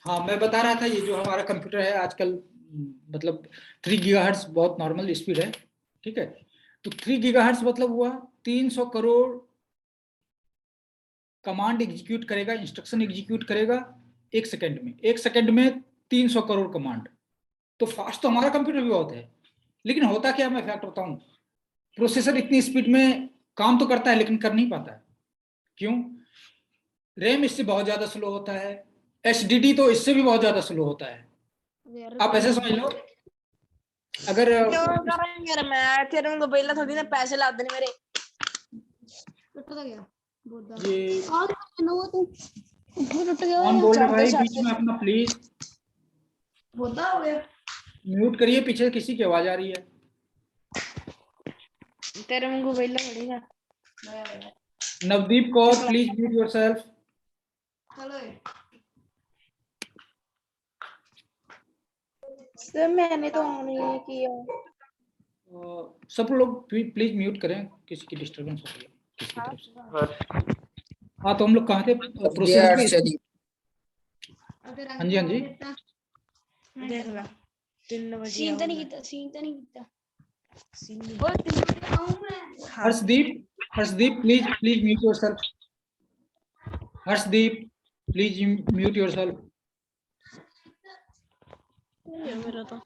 हाँ, मैं बता रहा था ये जो हमारा कंप्यूटर है आजकल, मतलब 3 गीगाहर्ट्ज बहुत नॉर्मल स्पीड है, ठीक है। तो 3 गीगाहर्ट्ज मतलब हुआ 300 करोड़ कमांड एग्जीक्यूट करेगा, इंस्ट्रक्शन एग्जीक्यूट करेगा 1 सेकंड में। 1 सेकंड में 300 करोड़ कमांड। तो फास्ट तो हमारा कंप्यूटर भी बहुत है, लेकिन होता क्या, मैं फैक्ट बताऊं, प्रोसेसर इतनी स्पीड में काम तो करता है लेकिन कर नहीं पाता है। क्यों? रैम इससे बहुत ज्यादा स्लो होता है, एचडीडी तो इससे भी बहुत ज्यादा स्लो होता है। आप ऐसे समझ लो, अगर मैं तेरे को पहले थोड़ी ना पैसे ला देने मेरे ये टूट गया। कौन बोल रहे भाई बीच में अपना, प्लीज बोलता हो गया, म्यूट करिए, पीछे किसी की आवाज आ रही है। तेरे को पहले पड़ेगा। Navdeep Kaur, please mute yourself. Hello sir, मैंने तो ऑन नहीं किया। सब लोग प्लीज म्यूट करें, किसी की डिस्टरबेंस हो रही है किसी की तरफ से। हाँ, तो हम लोग कहाँ थे? प्रोसेसर पे। हाँ जी, हाँ जी। देख ला 3 बजे सीन तो नहीं किया Harshdeep please mute yourself. Harshdeep please mute yourself. मेरा तो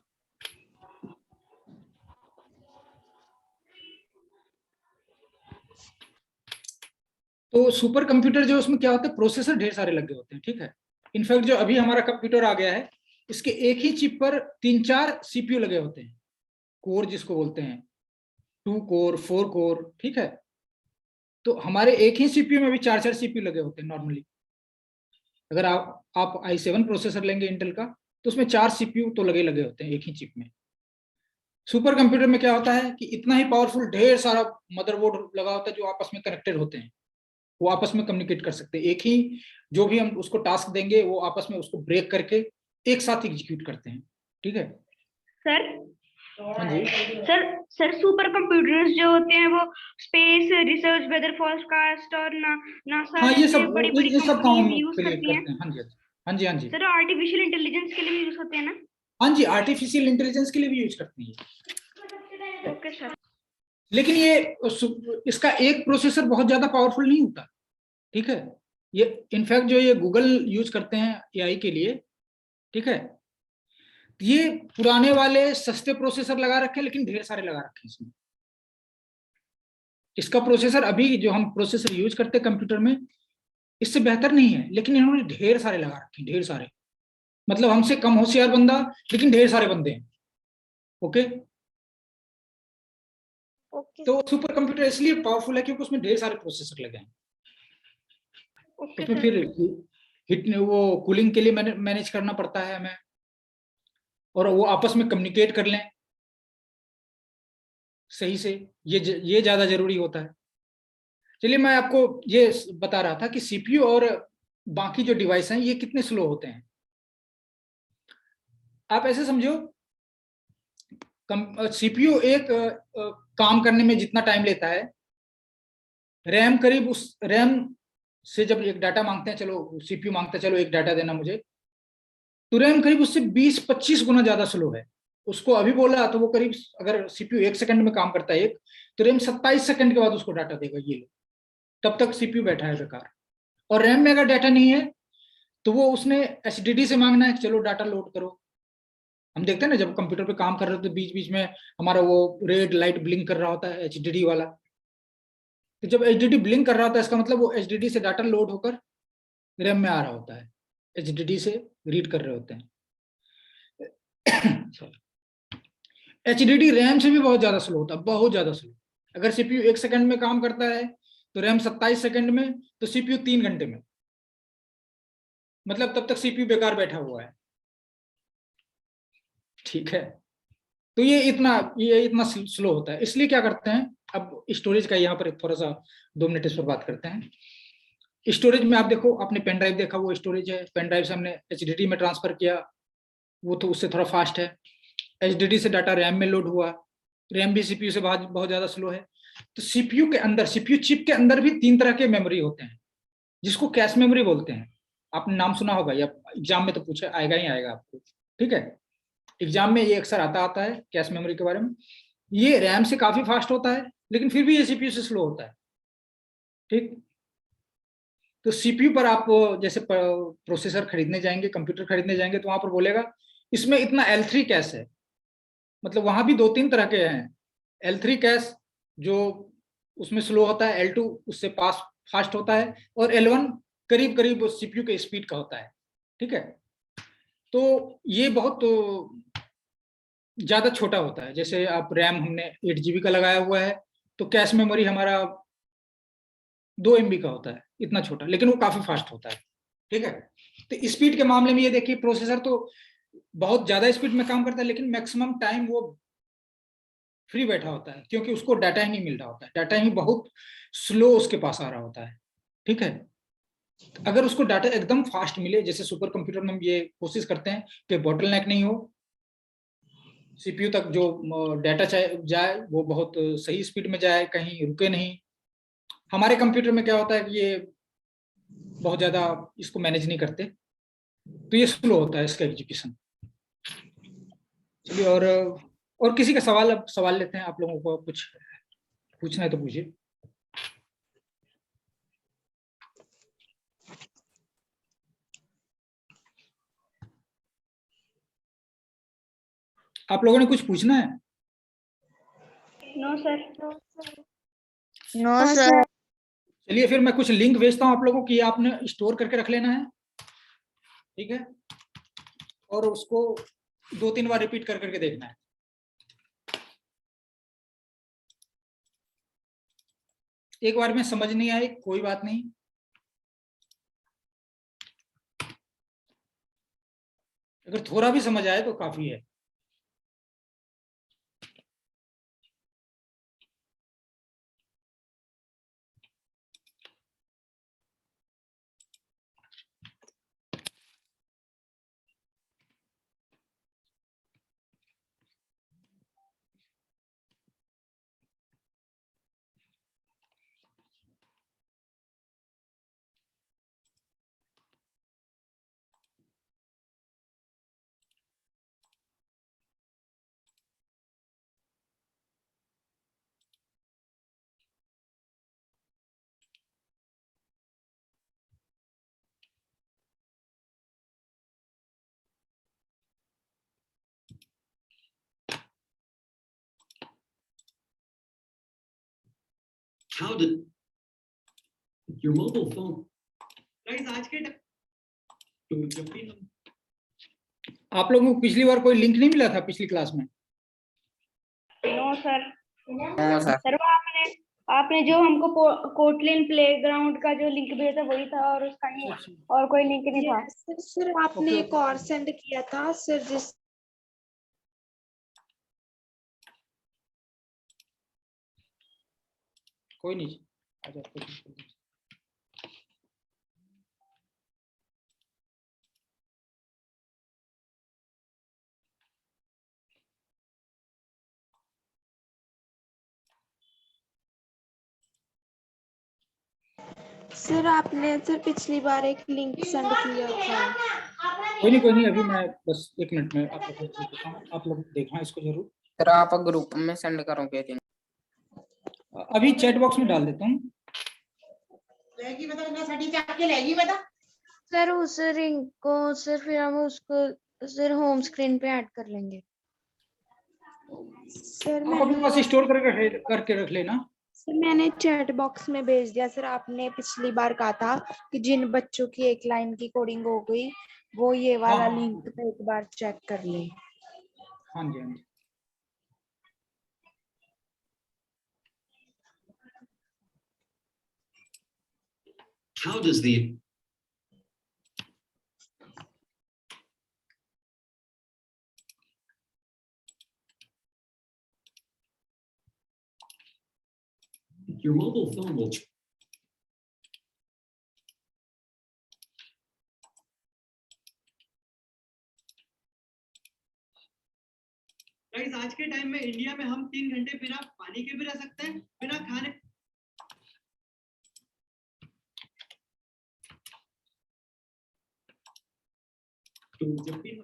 सुपर कंप्यूटर जो उसमें क्या होता है, प्रोसेसर ढेर सारे लगे होते हैं, ठीक है। इनफैक्ट जो अभी हमारा कंप्यूटर आ गया है, इसके एक ही चिप पर 3-4 सीपीयू लगे होते हैं, कोर जिसको बोलते हैं, 2 कोर 4 कोर, ठीक है। तो हमारे एक ही सीपीयू में भी 4-4 सीपीयू लगे होते हैं नॉर्मली। अगर आप i7 प्रोसेसर लेंगे इंटेल का, तो उसमें 4 सीपीयू तो लगे लगे होते हैं एक ही चिप में। सुपर कंप्यूटर में क्या होता है कि इतना ही पावरफुल ढेर सारा मदरबोर्ड लगा होता है जो आपस में कनेक्टेड होते हैं, वो आपस में कम्युनिकेट कर सकते हैं। एक ही जो भी हम उसको टास्क देंगे वो आपस में उसको ब्रेक करके एक साथ एग्जीक्यूट करते हैं, ठीक है सर। हाँ जी सर सुपर कंप्यूटर्स जो होते हैं वो स्पेस रिसर्च, वेदर फोरकास्ट और नासा हाँ, ये सब बड़ी बड़ी ये सब काम कंपनीज हम यूज के लिए करती हैं। करते हैं। हाँ जी, हाँ जी, हाँ जी, सर आर्टिफिशियल इंटेलिजेंस के लिए भी यूज होते हैं ना? हाँ जी, आर्टिफिशियल इंटेलिजेंस के लिए भी यूज करते हैं। Okay sir. लेकिन ये इसका एक प्रोसेसर बहुत ज्यादा पावरफुल नहीं होता, ठीक है। ये इनफैक्ट जो ये गूगल यूज करते हैं एआई के लिए, ठीक है, ये पुराने वाले सस्ते प्रोसेसर लगा रखे हैं लेकिन ढेर सारे लगा रखे हैं इसमें। इसका प्रोसेसर अभी जो हम प्रोसेसर यूज करते हैं कंप्यूटर में, इससे बेहतर नहीं है, लेकिन इन्होंने ढेर सारे लगा रखे हैं, ढेर सारे। मतलब हमसे कम होशियार बंदा लेकिन ढेर सारे बंदे हैं। ओके, तो सुपर कंप्यूटर इसलिए पावरफुल है क्योंकि उसमें ढेर सारे प्रोसेसर लगे हैं। उसमें फिर हिट वो कूलिंग के लिए मैनेज करना पड़ता है हमें, और वो आपस में कम्युनिकेट कर लें सही से, ये ज्यादा जरूरी होता है। चलिए, मैं आपको ये बता रहा था कि सीपीयू और बाकी जो डिवाइस हैं ये कितने स्लो होते हैं। आप ऐसे समझो, सीपीयू एक काम करने में जितना टाइम लेता है, रैम करीब उस रैम से जब एक डाटा मांगते हैं, चलो सीपीयू मांगता है चलो एक डाटा देना मुझे, तो रैम करीब उससे 20-25 गुना ज्यादा स्लो है। उसको अभी बोला तो वो करीब, अगर सीपीयू 1 सेकंड में काम करता है एक, तो रैम 27 सेकंड के बाद उसको डाटा देगा, ये लो, तब तक सीपीयू बैठा है बेकार। और रैम में अगर डाटा नहीं है तो वो उसने एचडीडी से मांगना है, चलो डाटा लोड करो। हम देखते हैं ना जब कंप्यूटर पे काम कर रहे होते तो बीच बीच में हमारा वो रेड लाइट ब्लिंक कर रहा होता है, एचडीडी वाला। तो जब एचडीडी ब्लिंक कर रहा होता है इसका मतलब वो एचडीडी से डाटा लोड होकर रैम में आ रहा होता है, एचडीडी से रीड कर रहे होते हैं। एचडीडी रैम से भी बहुत ज्यादा स्लो होता है, बहुत ज्यादा स्लो। अगर सीपीयू 1 सेकंड में काम करता है तो रैम 27 सेकंड में, तो सीपीयू 3 घंटे में। मतलब तब तक सीपीयू बेकार बैठा हुआ है, ठीक है। तो ये इतना स्लो होता है। इसलिए क्या करते हैं, अब स्टोरेज का यहाँ पर थोड़ा सा 2 मिनट इस पर बात करते हैं। स्टोरेज में आप देखो, आपने पेन ड्राइव देखा, वो स्टोरेज है, पेन ड्राइव से हमने HDD में ट्रांसफर किया, वो तो उससे थोड़ा फास्ट है। HDD से डाटा रैम में लोड हुआ, रैम भी CPU से बहुत बहुत ज्यादा स्लो है। तो CPU के अंदर, CPU चिप के अंदर भी 3 तरह के मेमोरी होते हैं, जिसको कैश मेमोरी बोलते हैं। आपने नाम सुना होगा, या एग्जाम में तो पूछा आएगा ही आएगा आपको, ठीक है। एग्जाम में ये अक्सर आता है कैश मेमोरी के बारे में। ये रैम से काफी फास्ट होता है, लेकिन फिर भी ये CPU से स्लो होता है, ठीक। तो CPU पर आप जैसे प्रोसेसर खरीदने जाएंगे, कंप्यूटर खरीदने जाएंगे, तो वहां पर बोलेगा इसमें इतना L3 कैश है। मतलब वहां भी 2-3 तरह के हैं। L3 कैश जो उसमें स्लो होता है, L2 उससे पास फास्ट होता है, और L1 करीब करीब CPU के स्पीड का होता है, ठीक है। तो ये बहुत ज्यादा छोटा होता है। जैसे आप रैम हमने 8 GB का लगाया हुआ है, तो कैश मेमोरी हमारा 2 MB का होता है, इतना छोटा, लेकिन वो काफी फास्ट होता है, ठीक है। तो स्पीड के मामले में ये देखिए, प्रोसेसर तो बहुत ज्यादा स्पीड में काम करता है, लेकिन मैक्सिमम टाइम वो फ्री बैठा होता है, क्योंकि उसको डाटा ही नहीं मिल रहा होता है, डाटा ही बहुत स्लो उसके पास आ रहा होता है, ठीक है। अगर उसको डाटा एकदम फास्ट मिले, जैसे सुपर कंप्यूटर में हम ये कोशिश करते हैं कि बॉटलनेक नहीं हो, CPU तक जो डाटा जाए वो बहुत सही स्पीड में जाए, कहीं रुके नहीं। हमारे कंप्यूटर में क्या होता है कि ये बहुत ज्यादा इसको मैनेज नहीं करते, तो ये स्लो होता है इसका एग्जीक्यूशन। चलिए, और किसी का सवाल, अब सवाल लेते हैं। आप लोगों को कुछ पूछना है तो पूछिए। आप लोगों ने कुछ पूछना है? No sir. No sir. चलिए, फिर मैं कुछ लिंक भेजता हूँ आप लोगों की, आपने स्टोर करके रख लेना है, ठीक है। और उसको 2-3 बार रिपीट कर करके देखना है। एक बार में समझ नहीं आए कोई बात नहीं, अगर थोड़ा भी समझ आए तो काफी है। How did your mobile phone? Guys, आज के आप लोगों को पिछली बार कोई लिंक नहीं मिला था पिछली क्लास में? No sir. No sir. Sir वो आपने जो हमको कोटलिन प्लेग्राउंड का जो लिंक भेजा था वही था, और उसका ही और कोई लिंक नहीं था। सर आपने एक और सेंड किया था सर, जिस कोई नहीं, आ जाओ। सर आपने सर पिछली बार एक लिंक सेंड किया था। कोई नहीं, अभी मैं बस 1 मिनट में आप लोगों को भेज देता हूँ, आप लोग देखना इसको जरूर। सर आप ग्रुप में सेंड करोगे लिंक? अभी चैट बॉक्स में डाल देता हूँ। सर उस लिंक को सर फिर हम उसको सर होम स्क्रीन पे ऐड कर लेंगे। सर आप अपने पास स्टोर करके रख लेना। मैंने चैट बॉक्स में भेज दिया सर। आपने पिछली बार कहा था कि जिन बच्चों की एक लाइन की कोडिंग हो गई वो ये वाला हाँ, लिंक पे एक बार चेक कर ले। हाँ जी, हाँ जी। How does the your mobile phone will guys आज के टाइम में इंडिया में हम 3 घंटे बिना पानी के भी रह सकते हैं, बिना खाने। तो जब भी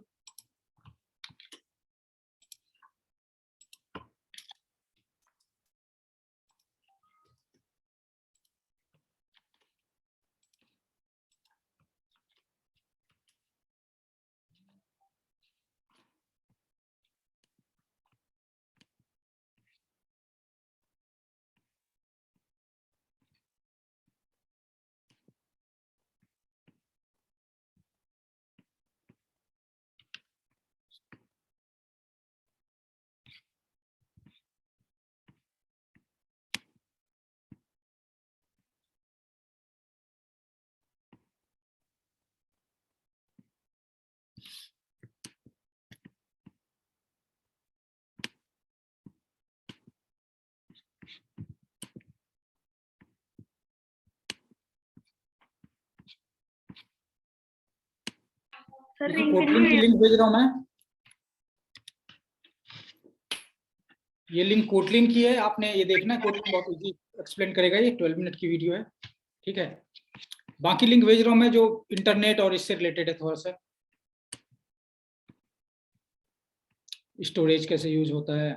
सर कोटलिन की लिंक भेज रहा हूँ मैं। ये लिंक कोटलिन की है, आपने ये देखना है। कोटलिन बहुत इजी एक्सप्लेन करेगा, ये 12 मिनट की वीडियो है, ठीक है। बाकी लिंक भेज रहा हूँ मैं जो इंटरनेट और इससे रिलेटेड है, थोड़ा सा स्टोरेज कैसे यूज होता है।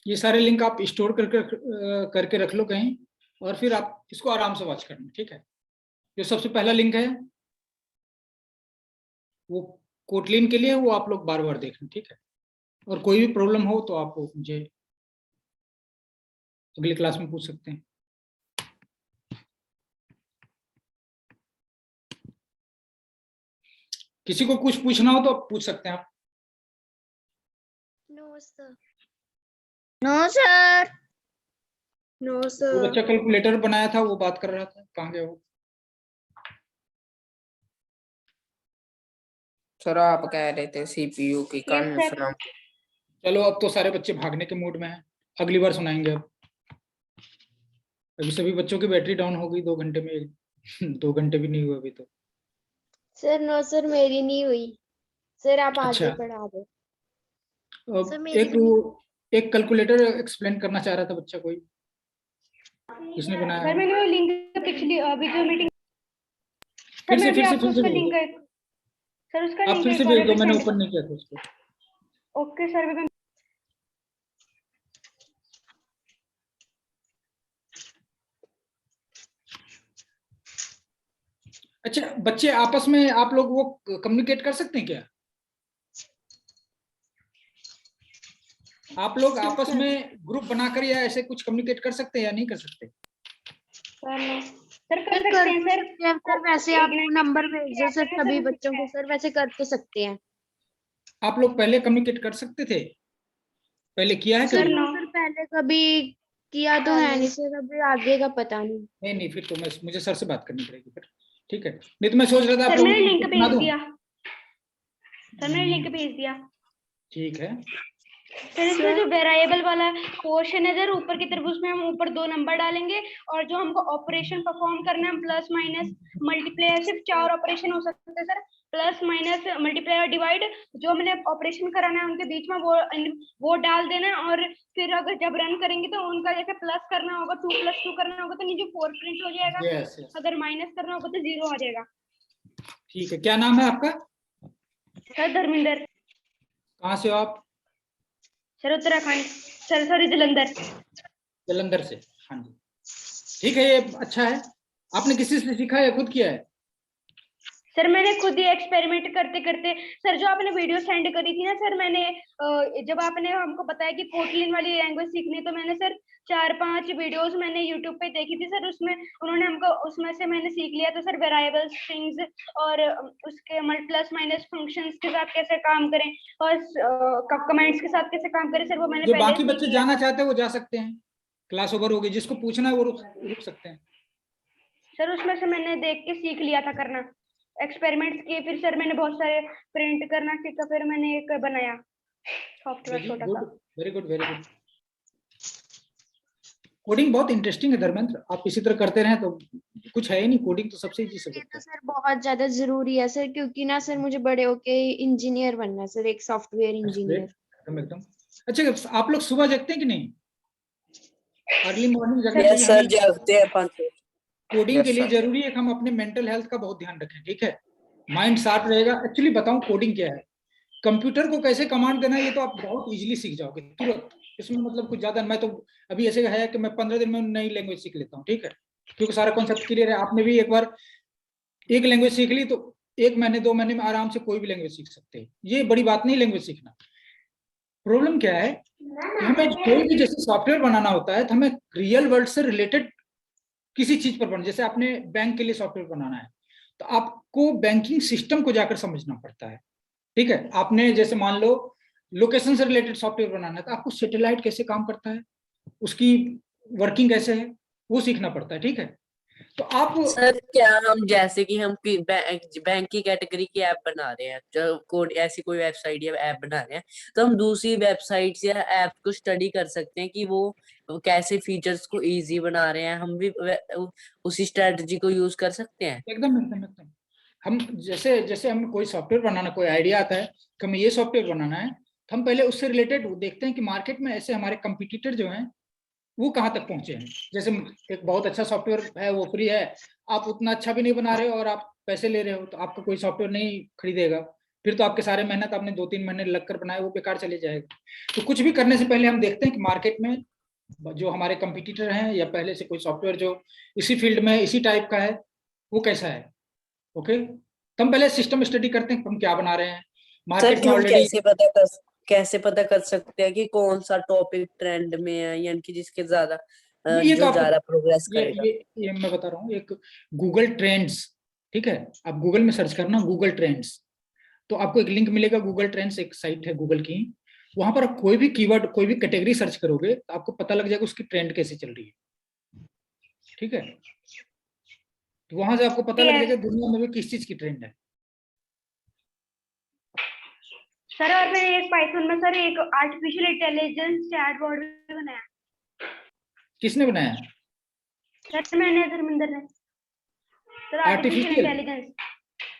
ये सारे लिंक आप स्टोर करके रख लो कहीं, और फिर आप इसको आराम से वॉच करना, ठीक है। जो सबसे पहला लिंक है वो कोटलिन के लिए, वो आप लोग बार बार देखना, ठीक है। और कोई भी प्रॉब्लम हो तो आप मुझे अगली क्लास में पूछ सकते हैं। किसी को कुछ पूछना हो तो पूछ सकते हैं आप। No sir. No sir. No वो सर। बच्चा कैलकुलेटर बनाया था, वो बात कर रहा था, कहाँ गया वो? सर आप कह रहे थे सीपीयू की कहानी सुनाओ। चलो अब तो सारे बच्चे भागने के मूड में हैं, अगली बार सुनाएंगे। अब अभी सभी बच्चों की बैटरी डाउन हो गई 2 घंटे में। 2 घंटे भी नहीं हुए अभी तो। सर नो सर, मेरी नहीं हुई सर, आप आगे अच्छा। पढ़ा दो। अब सर मेरी एक कैलकुलेटर एक्सप्लेन करना चाह रहा था बच्चा, कोई किसने बनाया सर है? मैंने वो लिंक पिछली वीडियो मीटिंग फिर से फिर से भेज लिंक दो। है सर, उसका आप लिंक फिर एक से बार भेज दो, भी मैंने send- ओपन नहीं किया था उसको। ओके सर मैं अच्छा बच्चे आपस में आप लोग वो कम्युनिकेट कर सकते हैं क्या? आप लोग आपस में ग्रुप बनाकर या ऐसे कुछ कम्युनिकेट कर सकते हैं या नहीं कर सकते? सर कर सकते हैं सर। सर वैसे आप नंबर भेज दो सर सभी बच्चों को, सर वैसे कर तो सकते हैं। आप लोग पहले कम्युनिकेट कर सकते थे? पहले किया है सर कभी? नो सर, पहले कभी किया तो है नहीं सर, अभी आगे का पता नहीं। नहीं फिर तो मुझे सर से बात करनी पड़ेगी फिर, ठीक है। नहीं तो मैं सोच रहा था आप सर लोग मैंने लिंक बना भेज दूं। दिया सर, मैंने लिंक भेज दिया ठीक है। सर। इसमें जो वेरिएबल वाला क्वेश्चन है सर, ऊपर की तरफ, उसमें हम ऊपर 2 नंबर डालेंगे, और जो हमको ऑपरेशन परफॉर्म करना है, प्लस माइनस मल्टीप्लाई, सिर्फ 4 ऑपरेशन हो सकते हैं सर। प्लस माइनस मल्टीप्लाई और डिवाइड जो मैंने ऑपरेशन कराना है उनके बीच में वो डाल देना है, और फिर अगर जब रन करेंगे तो उनका जैसे प्लस करना होगा 2 + 2 करना होगा तो नीचे 4 प्रिंट हो जाएगा। यस यस, अगर माइनस करना होगा तो 0 आ जाएगा। ठीक है। क्या नाम है आपका? सर धर्मिंदर। कहाँ से हो आप? Sir Uttarakhand. Sir sorry Jalandhar. Jalandhar से। हाँ जी, ठीक है, ये अच्छा है। आपने किसी से सीखा है या खुद किया है? सर मैंने खुद ही एक्सपेरिमेंट करते करते, सर जो आपने वीडियो सेंड करी थी ना सर, मैंने जब आपने हमको बताया कि कोटलिन वाली लैंग्वेज सीखनी है, तो मैंने सर 4-5 वीडियोस मैंने यूट्यूब पे देखी थी सर, उसमें उन्होंने हमको, उसमें से मैंने सीख लिया था सर वेरिएबल स्ट्रिंग्स और उसके प्लस माइनस फंक्शंस के साथ कैसे काम करें और कमेंट्स के साथ कैसे काम करें सर, वो मैंने जो पहले बाकी सीख बच्चे लिया जाना था। चाहते हैं वो जा सकते हैं, क्लास ओवर होगी। जिसको पूछना है वो रुक सकते हैं। सर उसमें से मैंने देख के सीख लिया था करना, एक्सपेरिमेंट्स किए, फिर सर मैंने बहुत सारे प्रिंट करना सीखा, फिर मैंने एक बनाया सॉफ्टवेयर छोटा गुड, सा। Very good, very good. Coding बहुत इंटरेस्टिंग है धर्मेंद्र, आप इसी तरह करते रहें तो कुछ है ही नहीं, कोडिंग तो सबसे इजी ये सब्जेक्ट तो है। सर बहुत ज्यादा जरूरी है सर, क्योंकि ना सर मुझे बड़े होके इंजीनियर बनना है सर, एक सॉफ्टवेयर इंजीनियर। एकदम एकदम। अच्छा, आप लोग सुबह जगते हैं कि नहीं? अर्ली मॉर्निंग जगना यस चाहिए सर, हमें। जगते हैं 5 बजे। कोडिंग के यस लिए सर। जरूरी है कि हम अपने मेंटल हेल्थ का बहुत ध्यान रखें, ठीक है? माइंड शार्प रहेगा। एक्चुअली बताऊं कोडिंग क्या है, कंप्यूटर को कैसे कमांड देना है, ये तो आप बहुत इजीली सीख जाओगे तुरंत। इसमें मतलब कुछ ज्यादा, मैं तो अभी ऐसे है कि मैं 15 दिन में नई लैंग्वेज सीख लेता हूँ, ठीक है? क्योंकि सारा कॉन्सेप्ट क्लियर है। आपने भी एक बार एक लैंग्वेज सीख ली तो 1 महीने 2 महीने में आराम से कोई भी लैंग्वेज सीख सकते हैं। ये बड़ी बात नहीं लैंग्वेज सीखना। प्रॉब्लम क्या है कि हमें कोई भी जैसे सॉफ्टवेयर बनाना होता है तो हमें रियल वर्ल्ड से रिलेटेड किसी चीज पर बनाना, जैसे आपने बैंक के लिए सॉफ्टवेयर बनाना है तो आपको बैंकिंग सिस्टम को जाकर समझना पड़ता है, ठीक है? आपने जैसे मान लो लोकेशन से रिलेटेड सॉफ्टवेयर बनाना है तो आपको सैटेलाइट कैसे काम करता है, उसकी वर्किंग कैसे है, वो सीखना पड़ता है, ठीक है? तो आप सर क्या हम जैसे कि हम बैंक की कैटेगरी की ऐप बना रहे हैं, जो कोड ऐसी कोई वेबसाइट या ऐप बना रहे हैं, तो हम दूसरी वेबसाइट या ऐप को स्टडी कर सकते हैं कि वो कैसे फीचर्स को इजी बना रहे हैं, हम भी उसी स्ट्रेटजी को यूज कर सकते हैं। एकदम एकदम एकदम। हम जैसे जैसे हमें कोई सॉफ्टवेयर बनाना, कोई आइडिया आता है कि हमें ये सॉफ्टवेयर बनाना है, तो हम पहले उससे रिलेटेड देखते हैं कि मार्केट में ऐसे हमारे कंपटीटर जो हैं वो कहाँ तक पहुंचे हैं। जैसे एक बहुत अच्छा सॉफ्टवेयर है, वो फ्री है, आप उतना अच्छा भी नहीं बना रहे हो और आप पैसे ले रहे हो, तो आपका कोई सॉफ्टवेयर नहीं खरीदेगा। फिर तो आपके सारे मेहनत आपने 2-3 महीने लगकर बनाए वो बेकार चले जाएगा। तो कुछ भी करने से पहले हम देखते हैं कि मार्केट में जो हमारे कंपटीटर हैं या पहले से कोई सॉफ्टवेयर जो इसी फील्ड में इसी टाइप का है वो कैसा है। ओके, तो हम पहले सिस्टम स्टडी करते हैं कि हम क्या बना रहे हैं सर मार्केट कि में हम ऑलरेडी। कैसे पता कर सकते हैं कि कौन सा टॉपिक ट्रेंड में है, यानी कि जिसके ज्यादा ये तो जो आपको ज्यादा प्रोग्रेस ये करेगा। ये ये मैं बता रहा हूँ, एक गूगल ट्रेंड्स, ठीक है? आप गूगल में सर्च करना गूगल ट्रेंड्स, तो आपको एक लिंक मिलेगा। गूगल ट्रेंड्स एक साइट है गूगल की, वहां पर आप कोई भी कीवर्ड कोई भी कैटेगरी सर्च करोगे तो आपको पता लग जाएगा उसकी ट्रेंड कैसे चल रही है, ठीक है? तो वहां से आपको पता लग जाएगा दुनिया में भी किस चीज की ट्रेंड है। सर और मैंने एक पाइथन में सर एक आर्टिफिशियल इंटेलिजेंस चैटबॉट भी बनाया। किसने बनाया? सर मैंने धर्मेंद्र ने। Sir artificial artificial? Intelligence.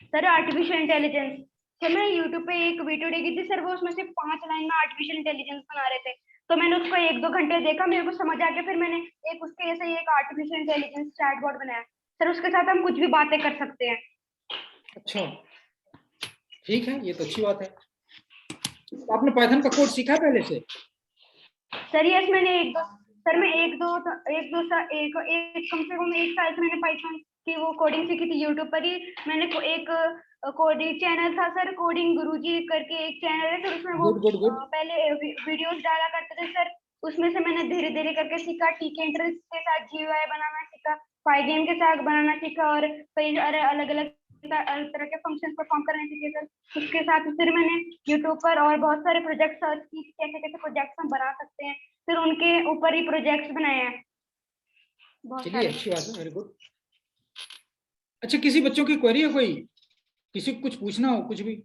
Sir artificial intelligence. Sir मैं यूट्यूब पे एक वीडियो देखी थी सर, वो उसमें से 5 लाइन में आर्टिफिशियल इंटेलिजेंस बना रहे थे, तो मैंने उसको 1-2 घंटे देखा, मेरे को समझ आ गया, फिर मैंने एक उसके जैसे ही एक आर्टिफिशियल इंटेलिजेंस चैटबॉट बनाया। सर उसके साथ हम कुछ भी बातें कर सकते हैं। अच्छा, ठीक है, ये तो अच्छी बात है। तो आपने पाइथन का कोड सीखा है पहले से? सर यस मैंने कम से कम 1 साल से मैंने पाइथन की वो कोडिंग सीखी थी यूट्यूब पर ही। मैंने एक कोडिंग चैनल था सर, कोडिंग गुरुजी करके एक चैनल है सर, उसमें वो गुड गुड गुड। पहले वीडियोस डाला करते थे सर, उसमें से मैंने धीरे धीरे करके सीखा, टीके एंट्रेंस के साथ जीयूआई बनाना सीखा, पाइगेम के साथ बनाना सीखा, और कई अलग अलग तरह के फंक्शन परफॉर्म करने सीखे सर। उसके साथ फिर मैंने यूट्यूब पर और बहुत सारे प्रोजेक्ट सर्च की, कैसे कैसे प्रोजेक्ट्स हम बना सकते हैं, फिर उनके ऊपर ही प्रोजेक्ट्स बनाए हैं बहुत चलिए सारे। अच्छी बात है, वेरी गुड। अच्छा, किसी बच्चों की क्वेरी है कोई, किसी को कुछ पूछना हो कुछ भी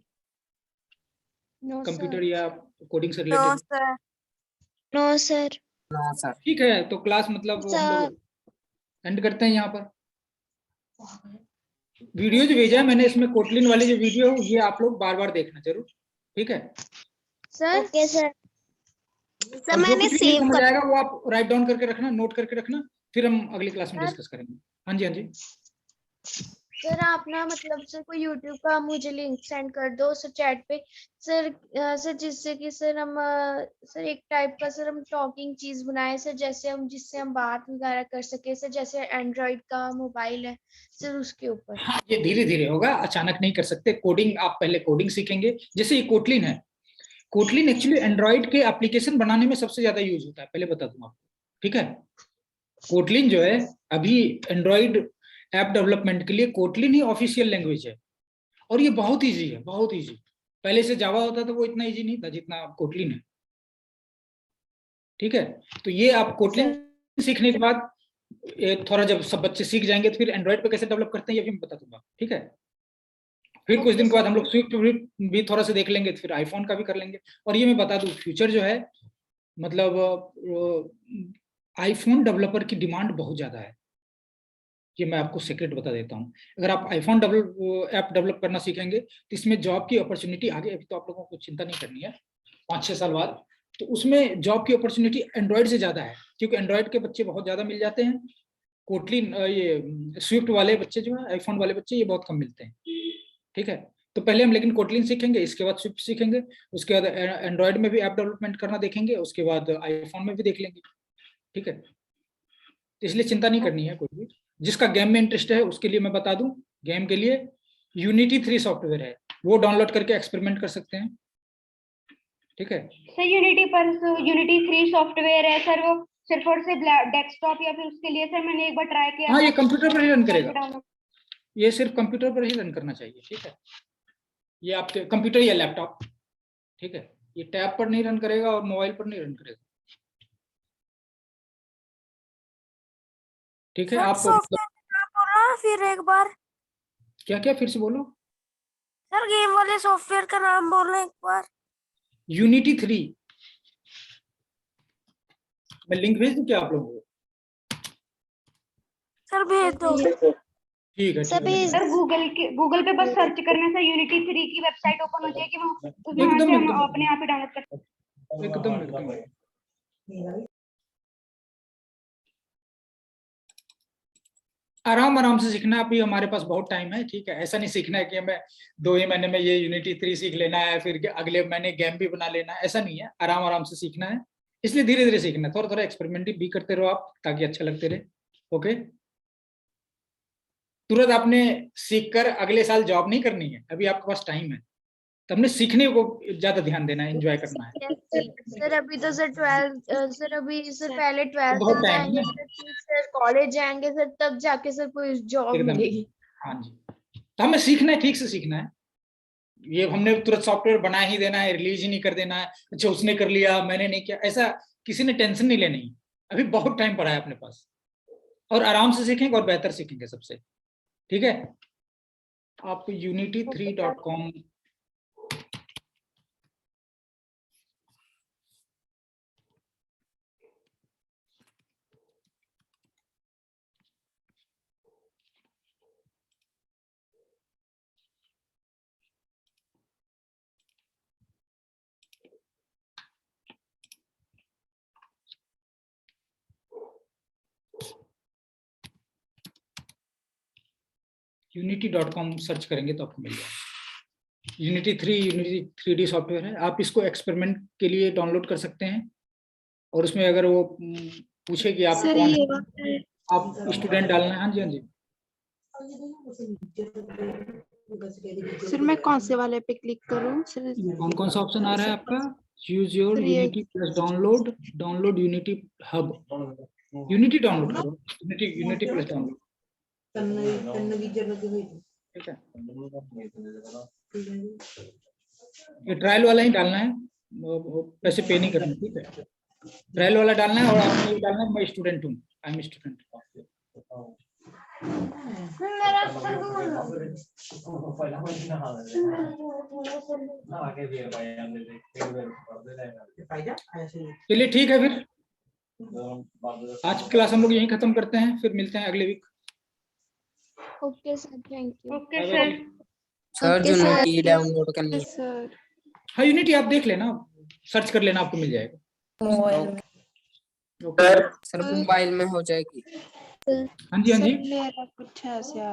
नो कंप्यूटर सर। या कोडिंग से no related? Sir. No sir. हाँ सर। ठीक है, तो क्लास मतलब हम सर लोग एंड करते हैं यहाँ पर। वीडियो जो भेजा है मैंने, इसमें कोटलिन वाली जो वीडियो है ये आप लोग बार बार देखना जरूर, ठीक है। Sir okay sir. सर और जो मैंने कुछ भी नहीं सेव समझ कर आएगा वो आप राइट डाउन करके रखना, नोट करके रखना, फिर हम अगली क्लास में सर। डिस्कस करेंगे। हाँ जी, हाँ जी। सर आप ना मतलब सर कोई यूट्यूब का मुझे लिंक सेंड कर दो सर चैट पे सर। सर जिससे कि सर हम सर एक टाइप का सर हम टॉकिंग चीज बनाए सर, जैसे हम जिससे हम बात वगैरह कर सके सर, जैसे एंड्रॉइड का मोबाइल है सर उसके ऊपर। हाँ, ये धीरे धीरे होगा, अचानक नहीं कर सकते। कोडिंग, आप पहले कोडिंग सीखेंगे। जैसे ये कोटलिन है, कोटलिन एक्चुअली एंड्रॉइड के एप्लीकेशन बनाने में सबसे ज्यादा यूज होता है, पहले बता दूं आपको, ठीक है। कोटलिन जो है अभी एंड्रॉइड ऐप डेवलपमेंट के लिए कोटलिन ही ऑफिशियल लैंग्वेज है, और ये बहुत इजी है, बहुत इजी। पहले से जावा होता था वो इतना इजी नहीं था जितना कोटलिन है, ठीक है। तो ये आप कोटलिन सीखने के बाद थोड़ा जब सब बच्चे सीख जाएंगे तो फिर एंड्रॉइड पे कैसे डेवलप करते हैं ये भी मैं बता दूंगा, ठीक है। फिर कुछ दिन के बाद हम लोग स्विफ्ट भी थोड़ा सा देख लेंगे, फिर आईफोन का भी कर लेंगे। और ये मैं बता दूं, फ्यूचर जो है मतलब आईफोन डेवलपर की डिमांड बहुत ज्यादा है, ये मैं आपको सीक्रेट बता देता हूँ। अगर आप आईफोन ऐप डेवलप करना सीखेंगे तो इसमें जॉब की अपॉर्चुनिटी आगे, अभी तो आप लोगों को चिंता नहीं करनी है, 5-6 साल बाद तो उसमें जॉब की अपॉर्चुनिटी एंड्रॉइड से ज्यादा है, क्योंकि एंड्रॉइड के बच्चे बहुत ज्यादा मिल जाते हैं। कोटलिन ये स्विफ्ट वाले बच्चे जो है, आईफोन वाले बच्चे, ये बहुत कम मिलते हैं, ठीक है। तो पहले हम लेकिन कोटलिन सीखेंगे, इसके बाद स्विफ्ट सीखेंगे, उसके बाद एंड्रॉइड में भी ऐप डेवलपमेंट करना देखेंगे, उसके बाद आईफोन में भी देख लेंगे, ठीक है। इसलिए चिंता नहीं करनी है कोई भी। जिसका गेम में इंटरेस्ट है उसके लिए मैं बता दूं, गेम के लिए यूनिटी 3 सॉफ्टवेयर है, वो डाउनलोड करके एक्सपेरिमेंट कर सकते हैं, ठीक है। सर यूनिटी 3 सॉफ्टवेयर है सर, वो सिर्फ और सिर्फ डेस्कटॉप या फिर उसके लिए? सर मैंने एक बार ट्राई किया हाँ, था। ये कंप्यूटर पर ही रन करेगा, डाउनलोड। ये सिर्फ कंप्यूटर पर ही रन करना चाहिए, ठीक है। ये आपके कंप्यूटर या लैपटॉप, ठीक है। ये टैब पर नहीं रन करेगा और मोबाइल पर नहीं रन करेगा, ठीक है। आप बोला फिर एक बार क्या क्या फिर से बोलो। सर, गेम वाले सॉफ्टवेयर का नाम बोलना एक बार। यूनिटी 3, मैं लिंक भेज दूं क्या आप लोगों को? सर भेज दो। ठीक है, ठीक है। सर गूगल पे बस सर्च करने से यूनिटी 3 की वेबसाइट ओपन हो जाएगी, वो वहाँ एकदम से हम एकदम अपने आप ही डाउनलोड कर सकते हैं। एकदम एकदम आराम आराम से सीखना है। अभी हमारे पास बहुत टाइम है, ठीक है। ऐसा नहीं सीखना है कि हमें 2 ही महीने में ये यूनिटी 3 सीख लेना है, फिर अगले महीने गेम भी बना लेना है, ऐसा नहीं है। आराम आराम से सीखना है, इसलिए धीरे धीरे सीखना है, थोड़ा थोड़ा एक्सपेरिमेंट भी करते रहो आप, ताकि अच्छा लगते रहे, ओके। तुरंत आपने सीख कर अगले साल जॉब नहीं करनी है, अभी आपके पास टाइम है, तो हमने सीखने को ज्यादा ध्यान देना है, एंजॉय करना है। सर अभी तो सर 12th सर अभी सर पहले 12th बहुत तक टाइम है जाएंगे ना। सर, फिर कॉलेज जाएंगे सर, तब जाके सर कोई जॉब एकदम, मिलेगी। हाँ जी। तो हमें सीखना है, ठीक से सीखना है। ये हमने तुरंत सॉफ्टवेयर बना ही देना है, रिलीज ही नहीं कर देना है, अच्छा उसने कर लिया मैंने नहीं किया, ऐसा किसी ने टेंशन नहीं लेनी। अभी बहुत टाइम पड़ा है अपने पास, और आराम से सीखेंगे और बेहतर सीखेंगे सबसे, ठीक है। आप unity3.com unity.com सर्च करेंगे तो आपको मिल जाएगा। यूनिटी 3D सॉफ्टवेयर है, आप इसको एक्सपेरिमेंट के लिए डाउनलोड कर सकते हैं। और उसमें अगर वो पूछे कि आप सर कौन ये है, आप स्टूडेंट डालना है। हाँ जी, हाँ जी। सर मैं कौन से वाले पे क्लिक करूं सर? कौन कौन सा ऑप्शन आ रहा है आपका? यूज योर सर ये unity plus download unity hub, unity download करो, यूनिटी प्लस डाउनलोड, ठीक है। ये ट्रायल वाला ही डालना है, वो पैसे पे नहीं करना, ठीक है। ट्रायल वाला डालना है, और आपने ये डालना है मैं स्टूडेंट हूँ, आई एम स्टूडेंट। चलिए ठीक है, फिर आज की क्लास हम लोग यहीं खत्म करते हैं, फिर मिलते हैं अगले week. Okay sir, thank you. Okay Bye sir. bye. Sir Okay, sir. Unity download करनी सर हाँ यूनिटी आप देख लेना, सर्च कर लेना, आपको मिल जाएगा। मोबाइल में, ओके सर मोबाइल में हो जाएगी। हाँ जी हाँ जी। सर मेरा कुछ ऐसे आ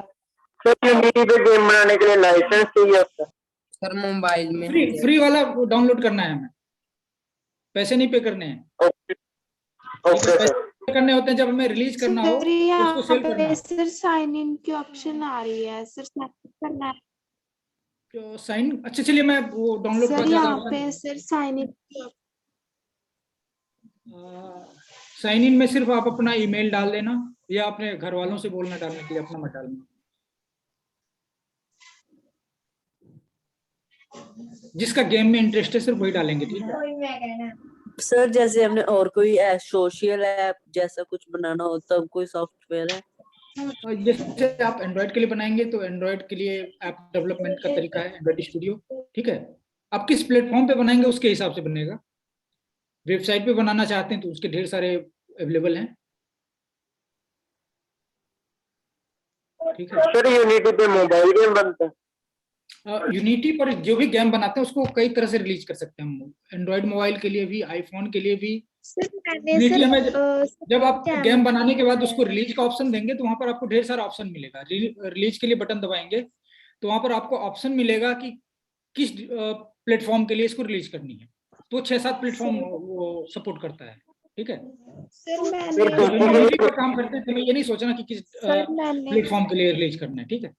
सर यूनिटी पे गेम बनाने के लिए लाइसेंस चाहिए होता है। सर मोबाइल में हो फ्री जाएगी। फ्री वाला डाउनलोड करना है हमें, पैसे नहीं पे करने हैं। ओके ठीक है, ओके पैसे सर। पे करने होते हैं जब हमें रिलीज करना हो सर तो उसको यहाँ सेल करना पे है। सर साइन इन की ऑप्शन आ रही है सर, सेलेक्ट करना है तो साइन, अच्छा चलिए मैं वो डाउनलोड सर, कर जाता यहाँ हूँ। पे sir sign in sign in में सिर्फ आप अपना ईमेल डाल देना, या अपने घर वालों से बोलना डालने के लिए, अपना मत डालना। जिसका गेम में इंटरेस्ट है सिर्फ वही डालेंगे, ठीक है। सर जैसे हमने और कोई सोशल ऐप जैसा कुछ बनाना हो तब कोई सॉफ्टवेयर है? जैसे आप एंड्रॉइड के लिए बनाएंगे तो एंड्रॉइड के लिए ऐप डेवलपमेंट का तरीका है एंड्रॉइड स्टूडियो, ठीक है। आप किस प्लेटफॉर्म पे बनाएंगे उसके हिसाब से बनेगा। वेबसाइट पे बनाना चाहते हैं तो उसके ढेर सारे अवेलेबल हैं, ठीक है। सर यूनिटी पे मोबाइल गेम बनते हैं। यूनिटी पर जो भी गेम बनाते हैं उसको कई तरह से रिलीज कर सकते हैं हम, एंड्रॉइड मोबाइल के लिए भी, आईफोन के लिए भी। सर मैंने यूनिटी सर में जब आप कैम गेम बनाने के बाद उसको रिलीज का ऑप्शन देंगे तो वहां पर आपको ढेर सारा ऑप्शन मिलेगा। रिलीज के लिए बटन दबाएंगे तो वहां पर आपको ऑप्शन मिलेगा कि किस प्लेटफॉर्म के लिए इसको रिलीज करनी है। तो 6-7 प्लेटफॉर्म वो सपोर्ट करता है, ठीक है। सर तो मैंने जब यूनिटी पर काम करते हैं तो ये नहीं सोचना कि किस सर मैंने प्लेटफॉर्म के लिए रिलीज करना है, ठीक है।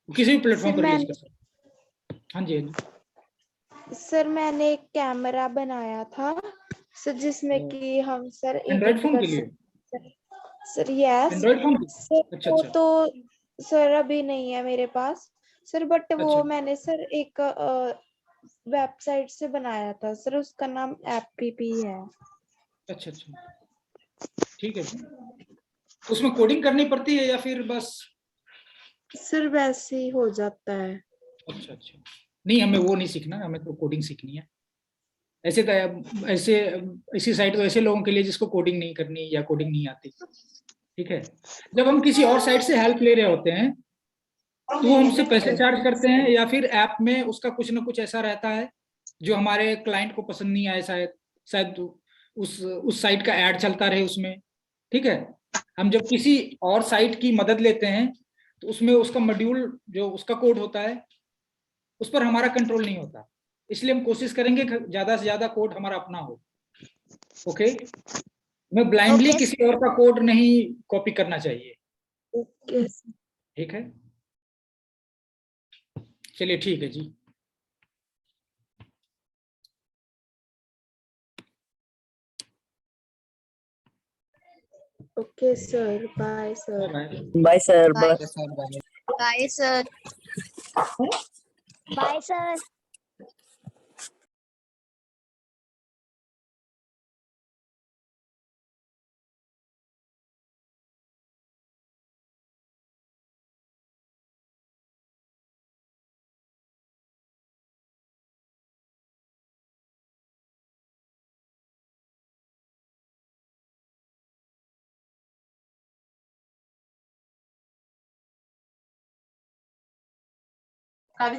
किसी भी प्लेटफॉर्म सर पर रिलीज मैंने कर सकते हैं। हाँ जी हाँ जी। सर मैंने एक कैमरा बनाया था सर, जिसमें कि हम सर एंड्रॉइड एडिट फोन कर के लिए, सकते sir. Yes Android phone sir, अच्छा वो अच्छा तो सर अभी नहीं है मेरे पास सर, बट वो अच्छा मैंने सर एक वेबसाइट से बनाया था सर, उसका नाम एपीपी है। अच्छा अच्छा, ठीक है। उसमें कोडिंग करनी पड़ती है या फिर बस? सर वैसे ही हो जाता है। अच्छा अच्छा, नहीं हमें वो नहीं सीखना, हमें तो कोडिंग सीखनी है। ऐसे तो ऐसे ऐसी साइट तो ऐसे लोगों के लिए जिसको कोडिंग नहीं करनी या कोडिंग नहीं आती, ठीक है। जब हम किसी और साइट से हेल्प ले रहे होते हैं तो वो हमसे पैसे चार्ज करते हैं, या फिर ऐप में उसका कुछ ना कुछ ऐसा रहता है जो हमारे क्लाइंट को पसंद नहीं आए, शायद शायद उस साइट का ऐड चलता रहे उसमें, ठीक है। हम जब किसी और साइट की मदद लेते हैं तो उसमें उसका मॉड्यूल जो उसका कोड होता है उस पर हमारा कंट्रोल नहीं होता, इसलिए हम कोशिश करेंगे कि ज्यादा से ज्यादा कोड हमारा अपना हो। ओके, मैं ब्लाइंडली Okay, किसी और का कोड नहीं कॉपी करना चाहिए, ओके ठीक है। चलिए ठीक है जी। Okay sir, bye sir. Bye bye sir, Bye. Bye sir, bye. bye sir. Bye sir.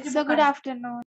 So good afternoon.